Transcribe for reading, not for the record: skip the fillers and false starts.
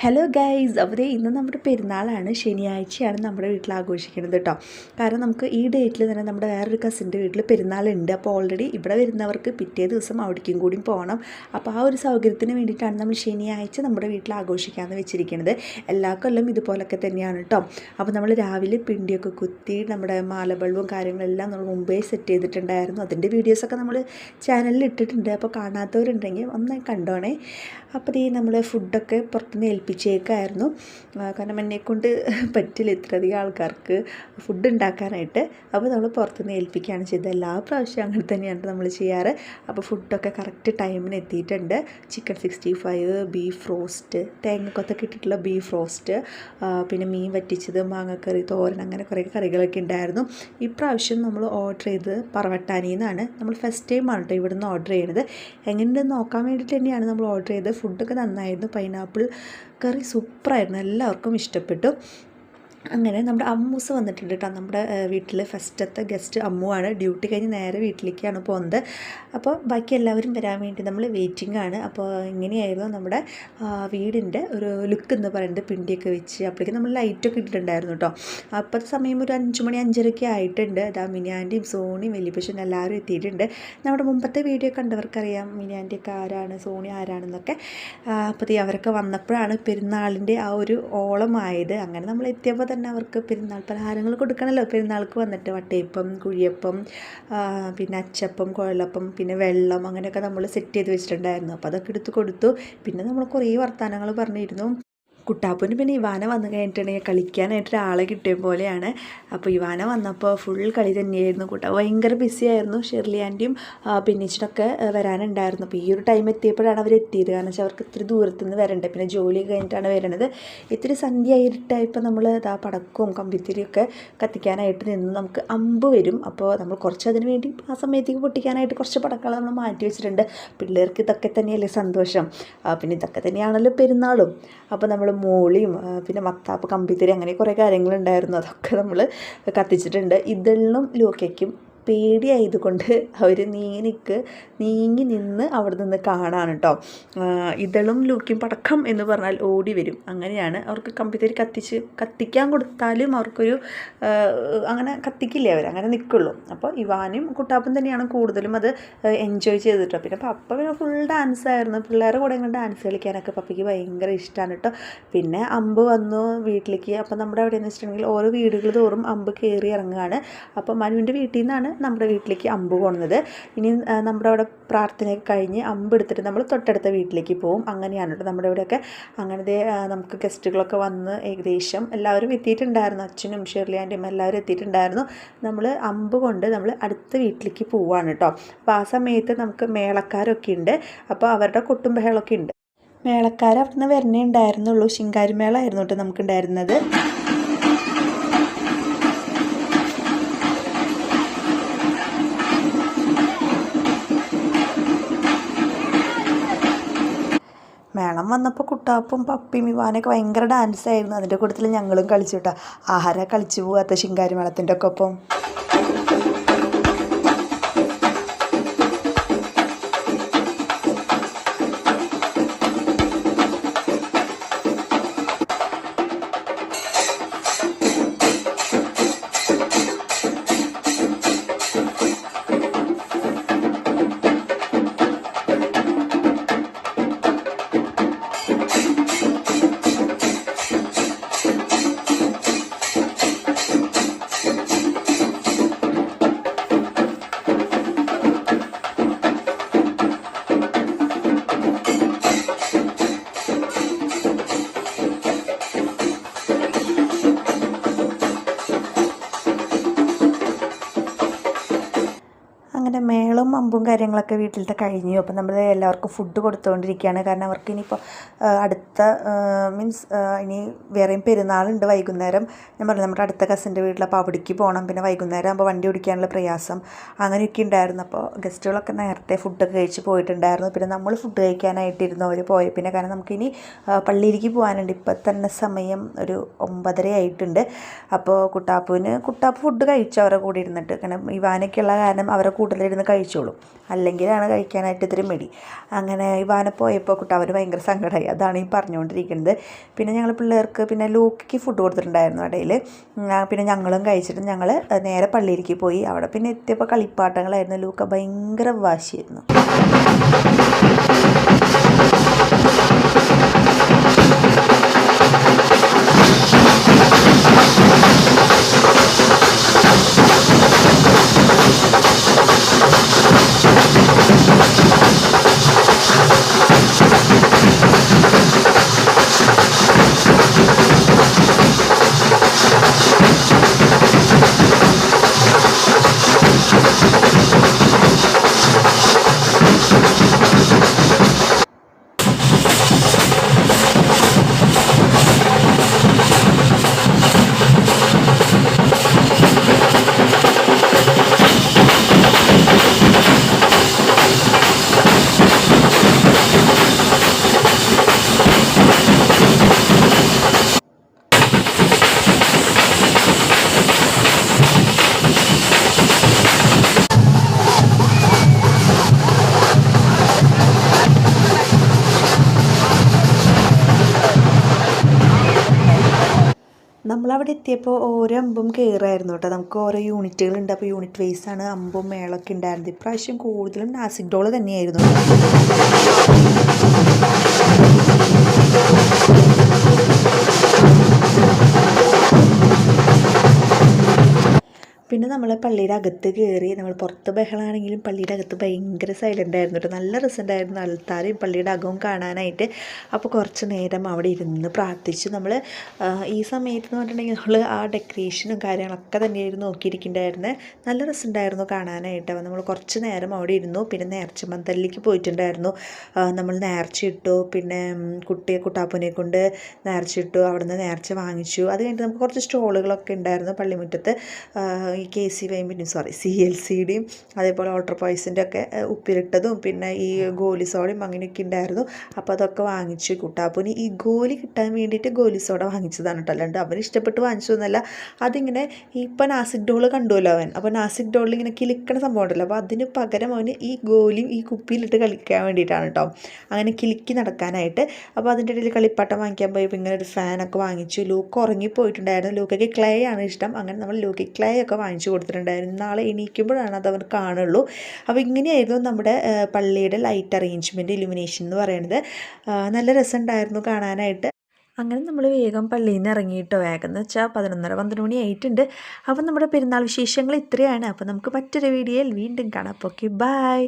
Hello guys, അപ്പോൾ ഇന്ന് നമ്മുടെ പെരുന്നാളാണ്. ശനിയാഴ്ചയാണ് നമ്മുടെ വീട്ടിൽ ആഘോഷിക്കുന്നത് കേട്ടോ. കാരണം നമുക്ക് ഈ ഡേറ്റിൽ തന്നെ നമ്മുടെ വേറൊരു കസിൻ്റെ വീട്ടിൽ പെരുന്നാളുണ്ട്. അപ്പോൾ ഓൾറെഡി ഇവിടെ വരുന്നവർക്ക് പിറ്റേ ദിവസം അവിടേക്കും കൂടി പോകണം. അപ്പോൾ ആ ഒരു സൗകര്യത്തിന് വേണ്ടിയിട്ടാണ് നമ്മൾ ശനിയാഴ്ച നമ്മുടെ വീട്ടിൽ ആഘോഷിക്കാമെന്ന് വെച്ചിരിക്കുന്നത്. എല്ലാ കൊല്ലം ഇതുപോലൊക്കെ തന്നെയാണ് കേട്ടോ. അപ്പോൾ നമ്മൾ രാവിലെ പിണ്ടിയൊക്കെ കുത്തി നമ്മുടെ മാലബൾബും കാര്യങ്ങളെല്ലാം നമ്മൾ മുമ്പേ സെറ്റ് ചെയ്തിട്ടുണ്ടായിരുന്നു. അതിൻ്റെ വീഡിയോസൊക്കെ നമ്മൾ ചാനലിൽ ഇട്ടിട്ടുണ്ട്. അപ്പോൾ കാണാത്തവരുണ്ടെങ്കിൽ ഒന്ന് കണ്ടോണേ. അപ്പോൾ നമ്മൾ ഫുഡൊക്കെ പുറത്തുനിന്ന് ഏൽപ്പിച്ചേക്കായിരുന്നു. കാരണം എന്നെക്കൊണ്ട് പറ്റില്ല ഇത്രയധികം ആൾക്കാർക്ക് ഫുഡ് ഉണ്ടാക്കാനായിട്ട്. അപ്പോൾ നമ്മൾ പുറത്തുനിന്ന് ഏൽപ്പിക്കുകയാണ് ചെയ്തത്. എല്ലാ പ്രാവശ്യവും അങ്ങനെ തന്നെയാണ് നമ്മൾ ചെയ്യാറ്. അപ്പോൾ ഫുഡൊക്കെ കറക്റ്റ് ടൈമിന് എത്തിയിട്ടുണ്ട്. ചിക്കൻ 65, ബീഫ് റോസ്റ്റ്, തേങ്ങക്കൊത്തൊക്കെ ഇട്ടിട്ടുള്ള ബീഫ് റോസ്റ്റ്, പിന്നെ മീൻ വറ്റിച്ചത്, മാങ്ങക്കറി, തോരൻ, അങ്ങനെ കുറേ കറികളൊക്കെ ഉണ്ടായിരുന്നു. ഇപ്രാവശ്യം നമ്മൾ ഓർഡർ ചെയ്തത് പറവട്ടാനിയിൽ നിന്നാണ്. നമ്മൾ ഫസ്റ്റ് ടൈമാണ് കേട്ടോ ഇവിടെ നിന്ന് ഓർഡർ ചെയ്യുന്നത്. എങ്ങനെയുണ്ടെന്ന് നോക്കാൻ വേണ്ടിയിട്ട് തന്നെയാണ് നമ്മൾ ഓർഡർ ചെയ്തത്. ഫുഡൊക്കെ നന്നായിരുന്നു. പൈനാപ്പിൾ കറി സൂപ്പറായിരുന്നു, എല്ലാവർക്കും ഇഷ്ടപ്പെട്ടു. അങ്ങനെ നമ്മുടെ അമ്മൂസ് വന്നിട്ടുണ്ട് കേട്ടോ. നമ്മുടെ വീട്ടിൽ ഫസ്റ്റത്തെ ഗസ്റ്റ് അമ്മുവാണ്. ഡ്യൂട്ടി കഴിഞ്ഞ് നേരെ വീട്ടിലേക്കാണ് പോകുന്നത്. അപ്പോൾ ബാക്കി എല്ലാവരും വരാൻ വേണ്ടി നമ്മൾ വെയിറ്റിംഗ് ആണ്. അപ്പോൾ ഇങ്ങനെയായിരുന്നു നമ്മുടെ വീടിൻ്റെ ഒരു ലുക്ക് എന്ന് പറയുന്നത്. പിണ്ടിയൊക്കെ വെച്ച് അപ്പോഴേക്കും നമ്മൾ ലൈറ്റൊക്കെ ഇട്ടിട്ടുണ്ടായിരുന്നു കേട്ടോ. അപ്പോഴത്തെ സമയം ഒരു 5 മണി 5:30 ആയിട്ടുണ്ട്. അതാ മിനിയാൻ്റെയും സോണിയും വലിയപ്പച്ചനും എല്ലാവരും എത്തിയിട്ടുണ്ട്. നമ്മുടെ മുമ്പത്തെ വീഡിയോ കണ്ടവർക്കറിയാം മിനിയാൻ്റെയൊക്കെ ആരാണ്, സോണി ആരാണെന്നൊക്കെ. അപ്പോൾ അവരൊക്കെ വന്നപ്പോഴാണ് പെരുന്നാളിൻ്റെ ആ ഒരു ഓളമായത്. അങ്ങനെ നമ്മൾ എത്തിയപ്പോൾ തന്നെ അവർക്ക് പെരുന്നാൾ പലഹാരങ്ങൾ കൊടുക്കണമല്ലോ. പെരുന്നാൾക്ക് വന്നിട്ട് വട്ടയപ്പം, കുഴിയപ്പം, പിന്നെ അച്ചപ്പം, കുഴലപ്പം, പിന്നെ വെള്ളം, അങ്ങനെയൊക്കെ നമ്മൾ സെറ്റ് ചെയ്ത് വെച്ചിട്ടുണ്ടായിരുന്നു. അപ്പോൾ അതൊക്കെ എടുത്ത് കൊടുത്തു. പിന്നെ നമ്മൾ കുറേ വർത്തമാനങ്ങൾ പറഞ്ഞിരുന്നു. കുട്ടാപ്പൂന് പിന്നെ ഇവാന വന്നു കഴിഞ്ഞിട്ടുണ്ടെങ്കിൽ കളിക്കാനായിട്ട് ഒരാളെ കിട്ടിയ പോലെയാണ്. അപ്പോൾ ഇവാന വന്നപ്പോൾ ഫുൾ കളി തന്നെയായിരുന്നു. കുട്ടാപ്പ് ഭയങ്കര ബിസി ആയിരുന്നു. ഷെർലി ആൻറ്റിയും പിന്നിച്ചിനൊക്കെ വരാനുണ്ടായിരുന്നു. അപ്പോൾ ഈ ഒരു ടൈം എത്തിയപ്പോഴാണ് അവർ എത്തിയത്. കാരണം വെച്ചാൽ അവർക്ക് ഇത്തിരി ദൂരത്തു നിന്ന് വരണ്ടേ. പിന്നെ ജോലി കഴിഞ്ഞിട്ടാണ് വരുന്നത്. ഇത്തിരി സന്ധ്യ ആയിട്ടായപ്പോൾ നമ്മൾ പടക്കവും കമ്പിത്തിരിയൊക്കെ കത്തിക്കാനായിട്ട് നിന്ന് നമുക്ക് അമ്പ് വരും. അപ്പോൾ നമ്മൾ കുറച്ച് അതിന് വേണ്ടി ആ സമയത്തേക്ക് പൊട്ടിക്കാനായിട്ട് കുറച്ച് പടക്കങ്ങൾ നമ്മൾ മാറ്റി വെച്ചിട്ടുണ്ട്. പിള്ളേർക്ക് ഇതൊക്കെ തന്നെയല്ലേ സന്തോഷം. പിന്നെ ഇതൊക്കെ തന്നെയാണല്ലോ പെരുന്നാളും. അപ്പോൾ നമ്മൾ മോളിയും പിന്നെ മത്താപ്പ്, കമ്പിത്തിരി, അങ്ങനെ കുറേ കാര്യങ്ങളുണ്ടായിരുന്നു. അതൊക്കെ നമ്മൾ കത്തിച്ചിട്ടുണ്ട്. ഇതെല്ലാം ലൂക്കയ്ക്കും പേടിയായതുകൊണ്ട് അവർ നീങ്ങി നിന്ന് അവിടെ നിന്ന് കാണാണ് കേട്ടോ. ഇതളും ലൂക്കിയും പടക്കം എന്ന് പറഞ്ഞാൽ ഓടി വരും. അങ്ങനെയാണ്. അവർക്ക് കമ്പിത്തിരി കത്തിക്കാൻ കൊടുത്താലും അവർക്കൊരു അങ്ങനെ കത്തിക്കില്ലേ, അവർ അങ്ങനെ നിൽക്കുള്ളൂ. അപ്പോൾ ഇവാനും കുട്ടാപ്പും തന്നെയാണ് കൂടുതലും അത് എൻജോയ് ചെയ്തിട്ടോ. പിന്നെ പപ്പ പിന്നെ ഫുൾ ഡാൻസ് ആയിരുന്നു. പിള്ളേരുടെ കൂടെ ഇങ്ങനെ ഡാൻസ് കളിക്കാനൊക്കെ പപ്പയ്ക്ക് ഭയങ്കര ഇഷ്ടമാണ് കേട്ടോ. പിന്നെ അമ്പ് വന്നു വീട്ടിലേക്ക്. അപ്പോൾ നമ്മുടെ എവിടെയെന്ന് വെച്ചിട്ടുണ്ടെങ്കിൽ ഓരോ വീടുകൾ തോറും അമ്പ് കയറി ഇറങ്ങുകയാണ്. അപ്പോൾ മനുവിൻ്റെ വീട്ടിൽ നിന്നാണ് നമ്മുടെ വീട്ടിലേക്ക് അമ്പ് കൊണ്ടുവന്നത്. ഇനി നമ്മുടെ അവിടെ പ്രാർത്ഥനയൊക്കെ കഴിഞ്ഞ് അമ്പ് എടുത്തിട്ട് നമ്മൾ തൊട്ടടുത്ത വീട്ടിലേക്ക് പോകും. അങ്ങനെയാണ് കേട്ടോ നമ്മുടെ ഇവിടെയൊക്കെ. അങ്ങനത്തെ നമുക്ക് ഗസ്റ്റുകളൊക്കെ വന്ന് ഏകദേശം എല്ലാവരും എത്തിയിട്ടുണ്ടായിരുന്നു. അച്ഛനും ഷെർലി ആൻറ്റിയും എല്ലാവരും എത്തിയിട്ടുണ്ടായിരുന്നു. നമ്മൾ അമ്പ് കൊണ്ട് നമ്മൾ അടുത്ത വീട്ടിലേക്ക് പോവുകയാണ് കേട്ടോ. അപ്പോൾ ആ സമയത്ത് നമുക്ക് മേളക്കാരൊക്കെ ഉണ്ട്. അപ്പോൾ അവരുടെ കൊട്ടും ബഹളമൊക്കെ ഉണ്ട്. മേളക്കാർ അവിടെ നിന്ന് വരണേ ഉണ്ടായിരുന്നുള്ളൂ. ശിങ്കാരി മേളമായിരുന്നു കേട്ടോ നമുക്കുണ്ടായിരുന്നത്. മേളം വന്നപ്പോൾ കുട്ടാപ്പും പപ്പിയും ഇവാനൊക്കെ ഭയങ്കര ഡാൻസായിരുന്നു. അതിൻ്റെ കൂട്ടത്തിൽ ഞങ്ങളും കളിച്ചു കേട്ടോ. ആഹാരം കളിച്ചു പോകാത്ത ശിങ്കാരി മേളത്തിൻ്റെ ഒക്കെ ഒപ്പം. അങ്ങനെ മേളും അമ്പും കാര്യങ്ങളൊക്കെ വീട്ടിലത്തെ കഴിഞ്ഞു. അപ്പം നമ്മൾ എല്ലാവർക്കും ഫുഡ് കൊടുത്തുകൊണ്ടിരിക്കുകയാണ്. കാരണം അവർക്ക് ഇനിയിപ്പോൾ അടുത്ത മീൻസ് ഇനി വേറെയും പെരുന്നാളുണ്ട് വൈകുന്നേരം. ഞാൻ പറഞ്ഞു നമ്മുടെ അടുത്ത കസിൻ്റെ വീട്ടിൽ. അപ്പോൾ അവിടേക്ക് പോകണം. പിന്നെ വൈകുന്നേരം ആകുമ്പോൾ വണ്ടി ഓടിക്കാനുള്ള പ്രയാസം അങ്ങനെയൊക്കെ ഉണ്ടായിരുന്നു. അപ്പോൾ ഗസ്റ്റുകളൊക്കെ നേരത്തെ ഫുഡൊക്കെ കഴിച്ച് പോയിട്ടുണ്ടായിരുന്നു. പിന്നെ നമ്മൾ ഫുഡ് കഴിക്കാനായിട്ടിരുന്നു അവർ പോയ പിന്നെ. കാരണം നമുക്കിനി പള്ളിയിലേക്ക് പോകാനുണ്ട്. ഇപ്പം തന്നെ സമയം ഒരു 9:30 ആയിട്ടുണ്ട്. അപ്പോൾ കുട്ടാപ്പ് ഫുഡ് കഴിച്ചു അവരുടെ കൂടെ ഇരുന്നിട്ട്. കാരണം ഇവാനൊക്കെയുള്ള കാരണം അവരെ കൂടുതലിരുന്ന് കഴിച്ചോളും. അല്ലെങ്കിലാണ് കഴിക്കാനായിട്ട് ഇത്തിരി മടി. അങ്ങനെ ഇവാനെ പോയപ്പോൾ അവന് ഭയങ്കര സങ്കടമായി. അതാണ് ഈ പറഞ്ഞുകൊണ്ടിരിക്കുന്നത്. പിന്നെ ഞങ്ങൾ പിള്ളേർക്ക് പിന്നെ ലൂക്കയ്ക്ക് ഫുഡ് കൊടുത്തിട്ടുണ്ടായിരുന്നു ഇടയിൽ. പിന്നെ ഞങ്ങളും കഴിച്ചിട്ട് ഞങ്ങൾ നേരെ പള്ളിയിലേക്ക് പോയി. അവിടെ പിന്നെ എത്തിയപ്പോൾ കളിപ്പാട്ടങ്ങളായിരുന്നു. ലൂക്ക ഭയങ്കര വാശിയായിരുന്നു. നമ്മളവിടെ എത്തിയപ്പോൾ ഓരോ അമ്പും കയറായിരുന്നു കേട്ടോ. നമുക്ക് ഓരോ യൂണിറ്റുകളുണ്ട്. അപ്പോൾ യൂണിറ്റ് വൈസാണ് അമ്പും മേളൊക്കെ ഉണ്ടായിരുന്നത്. ഇപ്രാവശ്യം കൂടുതലും നാസിക് ഡോള് തന്നെയായിരുന്നു. പിന്നെ നമ്മൾ പള്ളിയുടെ അകത്ത് കയറി. നമ്മൾ പുറത്ത് ബഹളമാണെങ്കിലും പള്ളിയുടെ അകത്ത് ഭയങ്കര സൈലൻ്റ് ആയിരുന്നു കേട്ടോ. നല്ല രസമുണ്ടായിരുന്നു അൾത്താരയും പള്ളിയുടെ അകവും കാണാനായിട്ട്. അപ്പോൾ കുറച്ച് നേരം അവിടെ ഇരുന്ന് പ്രാർത്ഥിച്ചു. നമ്മൾ ഈ സമയത്ത് എന്ന് പറഞ്ഞിട്ടുണ്ടെങ്കിൽ നമ്മൾ ആ ഡെക്കറേഷനും കാര്യങ്ങളൊക്കെ തന്നെയായിരുന്നു നോക്കിയിരിക്കുന്നുണ്ടായിരുന്നത്. നല്ല രസമുണ്ടായിരുന്നു കാണാനായിട്ട്. അപ്പോൾ നമ്മൾ കുറച്ച് നേരം അവിടെ ഇരുന്നു. പിന്നെ നേർച്ച മന്തലിലേക്ക് പോയിട്ടുണ്ടായിരുന്നു. നമ്മൾ നേർച്ച ഇട്ടു. പിന്നെ കുട്ടാപ്പൂനെ കൊണ്ട് നേർച്ച ഇട്ടു. അവിടെ നിന്ന് നേർച്ച വാങ്ങിച്ചു. അത് കഴിഞ്ഞിട്ട് നമുക്ക് കുറച്ച് സ്റ്റോളുകളൊക്കെ ഉണ്ടായിരുന്നു പള്ളിമുറ്റത്ത്. ഈ CLCയുടെയും അതേപോലെ ഓൾട്ടർ പോയ്സിൻ്റെ ഒക്കെ ഉപ്പിലിട്ടതും പിന്നെ ഈ ഗോലി സോഡയും അങ്ങനെയൊക്കെ ഉണ്ടായിരുന്നു. അപ്പോൾ അതൊക്കെ വാങ്ങിച്ചു. കുട്ടാപ്പൂന് ഈ ഗോലി കിട്ടാൻ വേണ്ടിയിട്ട് ഗോലി സോഡ വാങ്ങിച്ചതാണ് കേട്ടോ. അല്ലാണ്ട് അവന് ഇഷ്ടപ്പെട്ട് വാങ്ങിച്ചതൊന്നുമല്ല. അതിങ്ങനെ ഇപ്പം നാസിക് ഡോള് കണ്ടുമല്ലോ അവൻ. അപ്പോൾ നാസിക് ഡോളിൽ ഇങ്ങനെ കിളിക്കണ സംഭവം ഉണ്ടല്ലോ. അപ്പോൾ അതിന് പകരം അവന് ഈ ഗോലിയും ഈ കുപ്പിയിലിട്ട് കളിക്കാൻ വേണ്ടിയിട്ടാണ് കേട്ടോ. അങ്ങനെ കിളിക്കി നടക്കാനായിട്ട്. അപ്പോൾ അതിൻ്റെ ഇടയിൽ കളിപ്പാട്ടം വാങ്ങിക്കാൻ പോയപ്പോൾ ഇങ്ങനെ ഒരു ഫാനൊക്കെ വാങ്ങിച്ചു. ലൂക്ക് ഉറങ്ങിപ്പോയിട്ടുണ്ടായിരുന്നു. ലൂക്കയ്ക്ക് ക്ലേ ആണ് ഇഷ്ടം. അങ്ങനെ നമ്മൾ ലൂക്ക് ക്ലേ ഒക്കെ വാങ്ങിച്ചു കൊടുത്തിട്ടുണ്ടായിരുന്നു. നാളെ എണീക്കുമ്പോഴാണ് അത് അവൻ കാണുള്ളൂ. അപ്പോൾ ഇങ്ങനെയായിരുന്നു നമ്മുടെ പള്ളിയുടെ ലൈറ്റ് അറേഞ്ച്മെൻറ്റ്, ഇലുമിനേഷൻ എന്ന് പറയുന്നത്. നല്ല രസമുണ്ടായിരുന്നു കാണാനായിട്ട്. അങ്ങനെ നമ്മൾ വേഗം പള്ളിയിൽ നിന്ന് ഇറങ്ങിയിട്ടോ. വേഗം എന്ന് വെച്ചാൽ 11:30-12 മണി ആയിട്ടുണ്ട്. അപ്പം നമ്മുടെ പെരുന്നാൾ വിശേഷങ്ങൾ ഇത്രയാണ്. അപ്പോൾ നമുക്ക് മറ്റൊരു വീഡിയോയിൽ വീണ്ടും കാണാം. അപ്പോൾ ഓക്കെ, ബൈ.